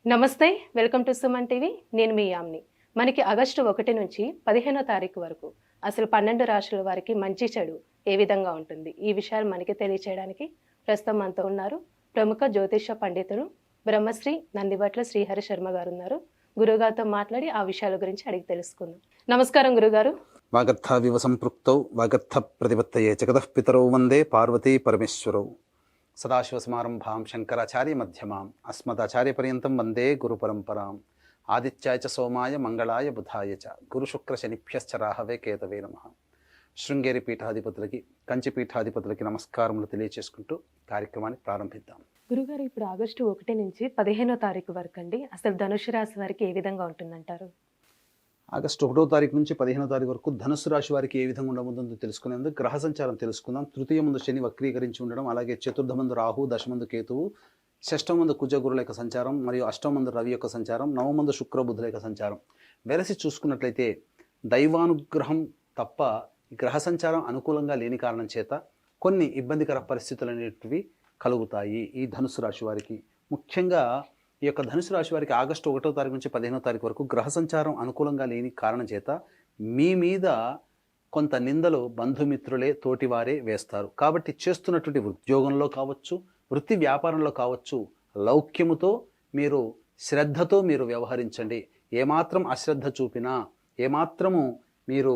నమస్తే. Welcome to Suman TV. నేను మీ యామ్ని. మనకి ఆగస్టు 1 నుంచి 15వ తారీఖు వరకు అసలు 12 రాశుల వారికి మంచి చెడు ఏ విధంగా ఉంటుంది? ఈ విషయాలు మనకి తెలియచేయడానికి ప్రస్తుతం మనతో ఉన్నారు ప్రముఖ జ్యోతిష పండితుడు బ్రహ్మశ్రీ నందిబట్ల శ్రీహరి శర్మ గారు ఉన్నారు. గురుగారితో మాట్లాడి ఆ విషయాల గురించి అడిగి తెలుసుకుందాం. నమస్కారం గురుగారు. వాగర్థావివ సంపృక్తౌ వాగర్థ ప్రతిపత్తయే జగతః పితరౌ వందే పార్వతీ పరమేశ్వరౌ సదాశివసమారంభాం శంకరాచార్య మధ్యమాం అస్మదాచార్యపర్యంతం వందే గురుపరంపరాం ఆదిత్యాయ చ సోమాయ మంగళాయ బుధాయ చ గురుశుక్ర శనిభ్యశ్చ రాహవే కేతవే నమః. శృంగేరి పీఠాధిపతులకి, కంచి పీఠాధిపతులకి నమస్కారములు తెలియచేసుకుంటూ కార్యక్రమాన్ని ప్రారంభిద్దాం. గురుగారు, ఇప్పుడు ఆగస్టు 1 నుంచి 15వ తారీఖు వరకు అండి అసలు ధనుసు రాశి వారికి ఏ విధంగా ఉంటుందంటారు? ఆగస్టు 1వ తారీఖు నుంచి 15వ తారీఖు వరకు ధనుసు రాశి వారికి ఏ విధంగా ఉండబోతుందో తెలుసుకునేందుకు గ్రహ సంచారం తెలుసుకుందాం. తృతీయ ముందు శని వక్రీకరించి ఉండడం, అలాగే చతుర్థ మందు రాహు, దశమందు కేతువు, షష్టమ మందు కుజ గురుల యొక్క సంచారం, మరియు అష్టమ మందు రవి యొక్క సంచారం, నవమందు శుక్ర బుధుల యొక్క సంచారం వెరసి చూసుకున్నట్లయితే దైవానుగ్రహం తప్ప గ్రహ సంచారం అనుకూలంగా లేని కారణం చేత కొన్ని ఇబ్బందికర పరిస్థితులు అనేటివి కలుగుతాయి ఈ ధనుసు రాశి వారికి. ముఖ్యంగా ఈ యొక్క ధనుసు రాశి వారికి ఆగస్టు 1వ తారీఖు నుంచి 15వ తారీఖు వరకు గ్రహ సంచారం అనుకూలంగా లేని కారణం చేత మీ మీద కొంత నిందలు బంధుమిత్రులే, తోటివారే వేస్తారు. కాబట్టి చేస్తున్నటువంటి ఉద్యోగంలో కావచ్చు, వృత్తి వ్యాపారంలో కావచ్చు, లౌక్యముతో మీరు శ్రద్ధతో మీరు వ్యవహరించండి. ఏమాత్రం అశ్రద్ధ చూపినా, ఏమాత్రము మీరు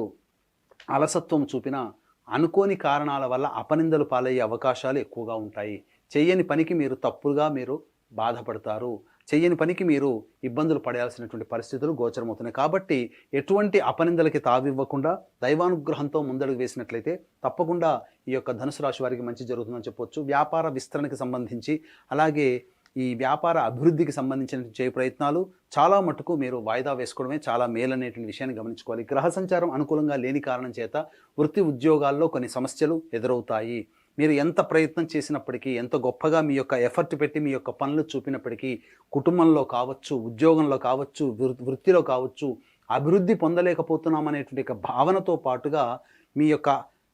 అలసత్వం చూపినా అనుకోని కారణాల వల్ల అపనిందలు పాలయ్యే అవకాశాలు ఎక్కువగా ఉంటాయి. చెయ్యని పనికి మీరు తప్పుగా మీరు బాధపడతారు. చెయ్యని పనికి మీరు ఇబ్బందులు పడాల్సినటువంటి పరిస్థితులు గోచరమవుతున్నాయి. కాబట్టి ఎటువంటి అపనిందలకి తావివ్వకుండా దైవానుగ్రహంతో ముందడుగు వేసినట్లయితే తప్పకుండా ఈ యొక్క ధనుసు రాశి వారికి మంచి జరుగుతుందని చెప్పొచ్చు. వ్యాపార విస్తరణకి సంబంధించి, అలాగే ఈ వ్యాపార అభివృద్ధికి సంబంధించిన చేయ ప్రయత్నాలు చాలా మటుకు మీరు వాయిదా వేసుకోవడమే చాలా మేలనేటువంటి విషయాన్ని గమనించుకోవాలి. గ్రహ సంచారం అనుకూలంగా లేని కారణం చేత వృత్తి ఉద్యోగాల్లో కొన్ని సమస్యలు ఎదురవుతాయి. మీరు ఎంత ప్రయత్నం చేసినప్పటికీ, ఎంత గొప్పగా మీ యొక్క ఎఫర్ట్ పెట్టి మీ యొక్క పనులు చూపినప్పటికీ, కుటుంబంలో కావచ్చు, ఉద్యోగంలో కావచ్చు, వృత్తిలో కావచ్చు, అభివృద్ధి పొందలేకపోతున్నాం అనేటువంటి భావనతో పాటుగా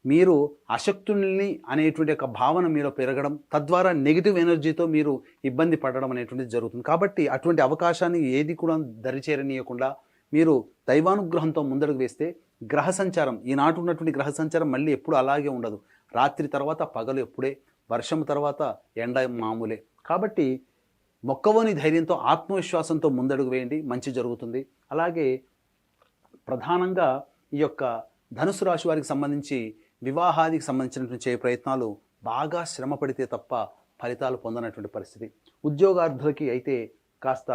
మీరు అశక్తుల్ని అనేటువంటి ఒక భావన మీలో పెరగడం, తద్వారా నెగిటివ్ ఎనర్జీతో మీరు ఇబ్బంది పడడం అనేటువంటిది జరుగుతుంది. కాబట్టి అటువంటి అవకాశాన్ని ఏది కూడా దరిచేరనీయకుండా మీరు దైవానుగ్రహంతో ముందడుగు వేస్తే గ్రహ సంచారం, ఈనాటి ఉన్నటువంటి గ్రహ సంచారం మళ్ళీ ఎప్పుడు అలాగే ఉండదు. రాత్రి తర్వాత పగలు ఎప్పుడే, వర్షం తర్వాత ఎండ మామూలే. కాబట్టి మొక్కవోని ధైర్యంతో, ఆత్మవిశ్వాసంతో ముందడుగు వేయండి, మంచి జరుగుతుంది. అలాగే ప్రధానంగా ఈ యొక్క ధనుసు రాశి వారికి సంబంధించి వివాహానికి సంబంధించినటువంటి చేయ ప్రయత్నాలు బాగా శ్రమ పడితే తప్ప ఫలితాలు పొందనటువంటి పరిస్థితి. ఉద్యోగార్థులకి అయితే కాస్త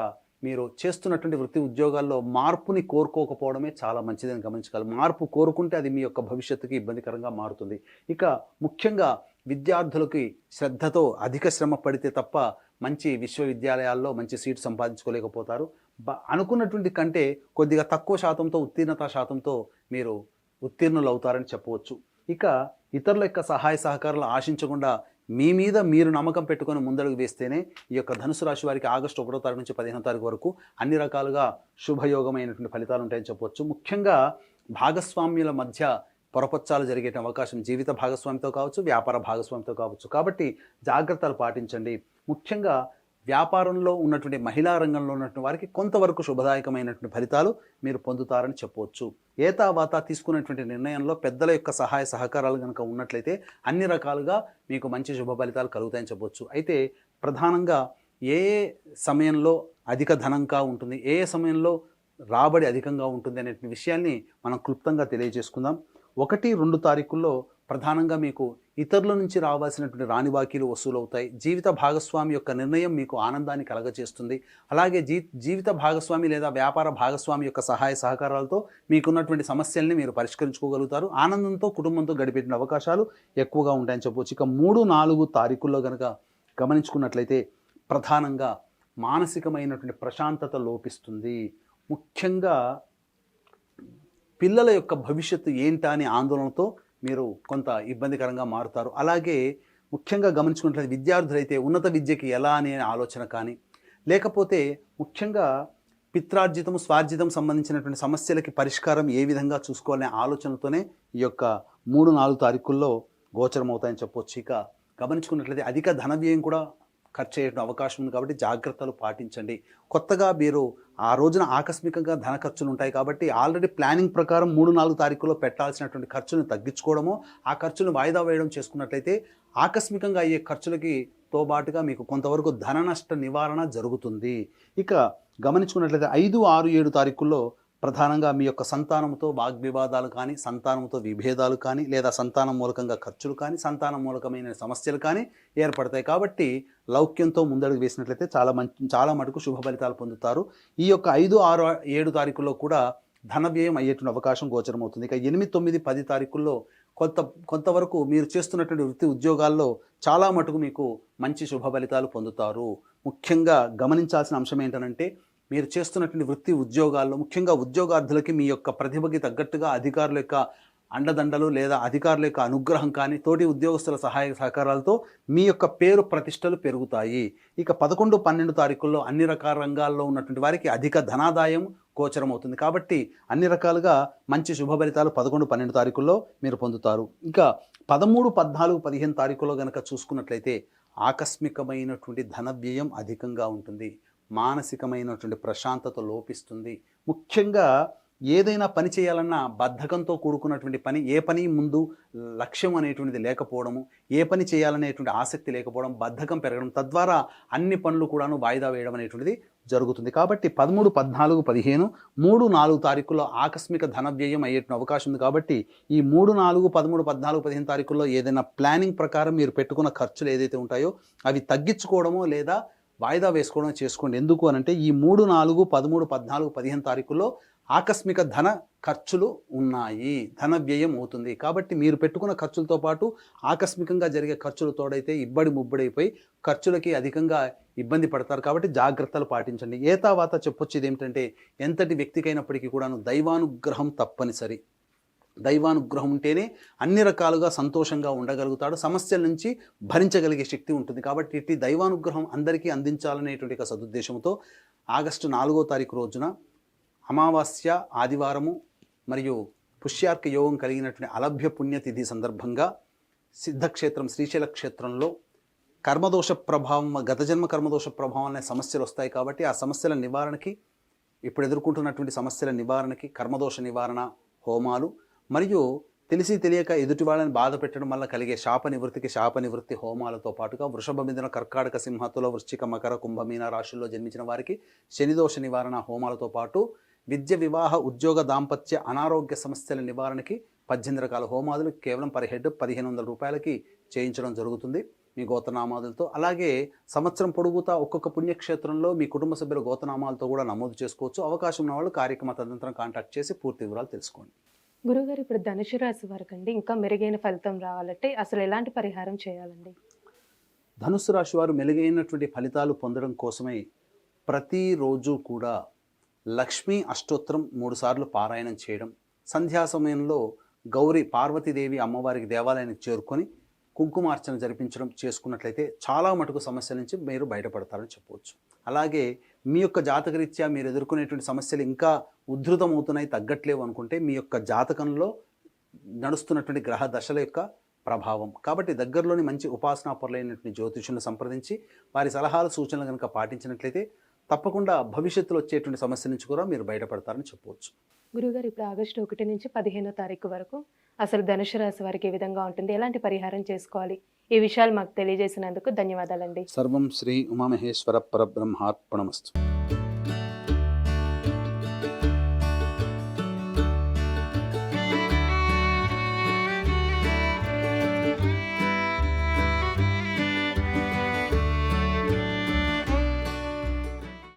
మీరు చేస్తున్నటువంటి వృత్తి ఉద్యోగాల్లో మార్పుని కోరుకోకపోవడమే చాలా మంచిదని గమనించగలరు. మార్పు కోరుకుంటే అది మీ యొక్క భవిష్యత్తుకి ఇబ్బందికరంగా మారుతుంది. ఇక ముఖ్యంగా విద్యార్థులకి శ్రద్ధతో అధిక శ్రమ పడితే తప్ప మంచి విశ్వవిద్యాలయాల్లో మంచి సీటు సంపాదించుకోలేకపోతారు. అనుకున్నటువంటి కంటే కొద్దిగా తక్కువ శాతంతో, ఉత్తీర్ణత శాతంతో మీరు ఉత్తీర్ణులు అవుతారని చెప్పవచ్చు. ఇక ఇతరుల యొక్క సహాయ సహకారాలు ఆశించకుండా మీ మీద మీరు నమ్మకం పెట్టుకొని ముందడుగు వేస్తేనే ఈ యొక్క ధనుసు రాశి వారికి ఆగస్టు 1వ తారీఖు నుంచి 15వ తారీఖు వరకు అన్ని రకాలుగా శుభయోగమైనటువంటి ఫలితాలు ఉంటాయని చెప్పవచ్చు. ముఖ్యంగా భాగస్వామ్యుల మధ్య పొరపచ్చాలు జరిగే అవకాశం, జీవిత భాగస్వామితో కావచ్చు, వ్యాపార భాగస్వామితో కావచ్చు. కాబట్టి జాగ్రత్తలు పాటించండి. ముఖ్యంగా వ్యాపారంలో ఉన్నటువంటి మహిళా రంగంలో ఉన్నటువంటి వారికి కొంతవరకు శుభదాయకమైనటువంటి ఫలితాలు మీరు పొందుతారని చెప్పవచ్చు. ఏతావాతా తీసుకున్నటువంటి నిర్ణయంలో పెద్దల యొక్క సహాయ సహకారాలు కనుక ఉన్నట్లయితే అన్ని రకాలుగా మీకు మంచి శుభ ఫలితాలు కలుగుతాయని చెప్పవచ్చు. అయితే ప్రధానంగా ఏ సమయంలో అధిక ధనంగా ఉంటుంది, ఏ సమయంలో రాబడి అధికంగా ఉంటుంది అనే విషయాన్ని మనం క్లుప్తంగా తెలియజేసుకుందాం. 1, 2 తారీఖుల్లో ప్రధానంగా మీకు ఇతరుల నుంచి రావాల్సినటువంటి రాని బాకీలు వసూలవుతాయి. జీవిత భాగస్వామి యొక్క నిర్ణయం మీకు ఆనందాన్ని కలగజేస్తుంది. అలాగే జీవిత భాగస్వామి లేదా వ్యాపార భాగస్వామి యొక్క సహాయ సహకారాలతో మీకున్నటువంటి సమస్యల్ని మీరు పరిష్కరించుకోగలుగుతారు. ఆనందంతో కుటుంబంతో గడిపేటువంటి అవకాశాలు ఎక్కువగా ఉంటాయని చెప్పవచ్చు. ఇక 3, 4 తారీఖుల్లో కనుక గమనించుకున్నట్లయితే ప్రధానంగా మానసికమైనటువంటి ప్రశాంతత లోపిస్తుంది. ముఖ్యంగా పిల్లల యొక్క భవిష్యత్తు ఏంటా అనే ఆందోళనతో మీరు కొంత ఇబ్బందికరంగా మారుతారు. అలాగే ముఖ్యంగా గమనించుకున్నట్లయితే విద్యార్థులైతే ఉన్నత విద్యకి ఎలా అనే ఆలోచన కానీ, లేకపోతే ముఖ్యంగా పిత్రార్జితం, స్వార్జితం సంబంధించినటువంటి సమస్యలకి పరిష్కారం ఏ విధంగా చూసుకోవాలనే ఆలోచనతోనే ఈ యొక్క 3, 4 తారీఖుల్లో గోచరం అవుతాయని చెప్పొచ్చు. ఇక గమనించుకున్నట్లయితే అధిక ధన వ్యయం కూడా ఖర్చు అయ్యే అవకాశం ఉంది కాబట్టి జాగ్రత్తలు పాటించండి. కొత్తగా మీరు ఆ రోజున ఆకస్మికంగా ధన ఖర్చులు ఉంటాయి కాబట్టి ఆల్రెడీ ప్లానింగ్ ప్రకారం 3-4 తారీఖుల్లో పెట్టాల్సినటువంటి ఖర్చులను తగ్గించుకోవడమో, ఆ ఖర్చులను వాయిదా వేయడం చేసుకున్నట్లయితే ఆకస్మికంగా అయ్యే ఖర్చులకి తోబాటుగా మీకు కొంతవరకు ధన నష్ట నివారణ జరుగుతుంది. ఇక గమనించుకున్నట్లయితే 5, 6, 7 తారీఖుల్లో ప్రధానంగా మీ యొక్క సంతానంతో వాగ్వివాదాలు కానీ, సంతానంతో విభేదాలు కానీ, లేదా సంతానం మూలకంగా ఖర్చులు కానీ, సంతానం మూలకమైన సమస్యలు కానీ ఏర్పడతాయి. కాబట్టి లౌక్యంతో ముందడుగు వేసినట్లయితే చాలా మటుకు శుభ ఫలితాలు పొందుతారు. ఈ యొక్క 5, 6, 7 తారీఖుల్లో కూడా ధన వ్యయం అయ్యేటువంటి అవకాశం గోచరమవుతుంది. ఇక 8, 9, 10 తారీఖుల్లో కొంతవరకు మీరు చేస్తున్నటువంటి వృత్తి ఉద్యోగాల్లో చాలా మటుకు మీకు మంచి శుభ ఫలితాలు పొందుతారు. ముఖ్యంగా గమనించాల్సిన అంశం ఏంటంటే, మీరు చేస్తున్నటువంటి వృత్తి ఉద్యోగాల్లో ముఖ్యంగా ఉద్యోగార్థులకి మీ యొక్క ప్రతిభకి తగ్గట్టుగా అధికారుల యొక్క అండదండలు లేదా అధికారుల యొక్క అనుగ్రహం కానీ, తోటి ఉద్యోగస్తుల సహాయ సహకారాలతో మీ యొక్క పేరు ప్రతిష్టలు పెరుగుతాయి. ఇక 11, 12 తారీఖుల్లో అన్ని రకాల రంగాల్లో ఉన్నటువంటి వారికి అధిక ధనాదాయం గోచరమవుతుంది. కాబట్టి అన్ని రకాలుగా మంచి శుభ ఫలితాలు 11, 12 తారీఖుల్లో మీరు పొందుతారు. ఇంకా 13, 14, 15 తారీఖుల్లో కనుక చూసుకున్నట్లయితే ఆకస్మికమైనటువంటి ధన వ్యయం అధికంగా ఉంటుంది. మానసికమైనటువంటి ప్రశాంతత లోపిస్తుంది. ముఖ్యంగా ఏదైనా పని చేయాలన్నా బద్ధకంతో కూడుకున్నటువంటి పని, ఏ పని ముందు లక్ష్యం అనేటువంటిది లేకపోవడము, ఏ పని చేయాలనేటువంటి ఆసక్తి లేకపోవడం, బద్ధకం పెరగడం, తద్వారా అన్ని పనులు కూడాను వాయిదా వేయడం అనేటువంటిది జరుగుతుంది. కాబట్టి 13, 14, 15, 3, 4 తారీఖుల్లో ఆకస్మిక ధన వ్యయం అయ్యేటువంటి అవకాశం ఉంది. కాబట్టి ఈ 3, 4, 13, 14, 15 తారీఖుల్లో ఏదైనా ప్లానింగ్ ప్రకారం మీరు పెట్టుకున్న ఖర్చులు ఏదైతే ఉంటాయో అవి తగ్గించుకోవడమో లేదా వాయిదా వేసుకోవడం చేసుకోండి. ఎందుకు అనంటే ఈ 3, 4, 13, 14, 15 తారీఖుల్లో ఆకస్మిక ధన ఖర్చులు ఉన్నాయి, ధన వ్యయం అవుతుంది. కాబట్టి మీరు పెట్టుకున్న ఖర్చులతో పాటు ఆకస్మికంగా జరిగే ఖర్చులు తోడైతే ఇబ్బడి ముబ్బడైపోయి ఖర్చులకి అధికంగా ఇబ్బంది పడతారు. కాబట్టి జాగ్రత్తలు పాటించండి. ఏతావాత చెప్పొచ్చు ఇదేమిటంటే, ఎంతటి వ్యక్తికైనప్పటికీ కూడాను దైవానుగ్రహం తప్పనిసరి. దైవానుగ్రహం ఉంటేనే అన్ని రకాలుగా సంతోషంగా ఉండగలుగుతాడు, సమస్యల నుంచి భరించగలిగే శక్తి ఉంటుంది. కాబట్టి ఇట్టి దైవానుగ్రహం అందరికీ అందించాలనేటువంటి ఒక సదుద్దేశంతో ఆగస్టు 4వ తారీఖు రోజున అమావాస్య ఆదివారము మరియు పుష్యార్క యోగం కలిగినటువంటి అలభ్య పుణ్యతిథి సందర్భంగా సిద్ధక్షేత్రం శ్రీశైల క్షేత్రంలో కర్మదోష ప్రభావం, గత జన్మ కర్మదోష ప్రభావం అనే సమస్యలు వస్తాయి. కాబట్టి ఆ సమస్యల నివారణకి, ఇప్పుడు ఎదుర్కొంటున్నటువంటి సమస్యల నివారణకి కర్మదోష నివారణ హోమాలు మరియు తెలిసి తెలియక ఎదుటి వాళ్ళని బాధ పెట్టడం వల్ల కలిగే శాప నివృత్తి హోమాలతో పాటుగా వృషభ, మిథున, కర్కాటక, సింహ, తుల, వృశ్చిక, మకర, కుంభ, మీన రాశుల్లో జన్మించిన వారికి శనిదోష నివారణ హోమాలతో పాటు విద్య, వివాహ, ఉద్యోగ, దాంపత్య, అనారోగ్య సమస్యల నివారణకి 18 రకాల హోమాదులు కేవలం పర్ హెడ్ 1500 రూపాయలకి చేయించడం జరుగుతుంది మీ గోత్రనామాదులతో. అలాగే సంవత్సరం పొడుగుతా ఒక్కొక్క పుణ్యక్షేత్రంలో మీ కుటుంబ సభ్యుల గోత్రనామాలతో కూడా నమోదు చేసుకోవచ్చు. అవకాశం ఉన్న వాళ్ళు కార్యక్రమ తదనంతరం కాంటాక్ట్ చేసి పూర్తి వివరాలు తెలుసుకోండి. గురుగారు, ఇప్పుడు ధనుసు రాశి వారికి అండి ఇంకా మెరుగైన ఫలితం రావాలంటే అసలు ఎలాంటి పరిహారం చేయాలండి? ధనుసు రాశి వారు మెరుగైనటువంటి ఫలితాలు పొందడం కోసమై ప్రతిరోజు కూడా లక్ష్మీ అష్టోత్తరం 3 సార్లు పారాయణం చేయడం, సంధ్యా సమయంలో గౌరీ పార్వతీదేవి అమ్మవారికి దేవాలయానికి చేరుకొని కుంకుమార్చన జరిపించడం చేసుకున్నట్లయితే చాలా మటుకు సమస్యల నుంచి మీరు బయటపడతారని చెప్పవచ్చు. అలాగే మీ యొక్క జాతకరీత్యా మీరు ఎదుర్కొనేటువంటి సమస్యలు ఇంకా ఉధృతమవుతున్నాయి, తగ్గట్లేవు అనుకుంటే మీ యొక్క జాతకంలో నడుస్తున్నటువంటి గ్రహ దశల యొక్క ప్రభావం. కాబట్టి దగ్గరలోని మంచి ఉపాసనాపరులైనటువంటి జ్యోతిషులను సంప్రదించి వారి సలహాలు సూచనలు కనుక పాటించినట్లయితే తప్పకుండా భవిష్యత్తులో వచ్చేటువంటి సమస్య నుంచి కూడా మీరు బయటపడతారని చెప్పవచ్చు. గురుగారు, ఇప్పుడు ఆగస్టు 1 నుంచి 15వ తారీఖు వరకు అసలు ధనుసు రాశి వారికి ఏ విధంగా ఉంటుంది, ఎలాంటి పరిహారం చేసుకోవాలి, ఈ విషయాలు మాకు తెలియజేసినందుకు ధన్యవాదాలండి. సర్వం శ్రీ ఉమామహేశ్వర పరబ్రహ్మార్పణమస్తు.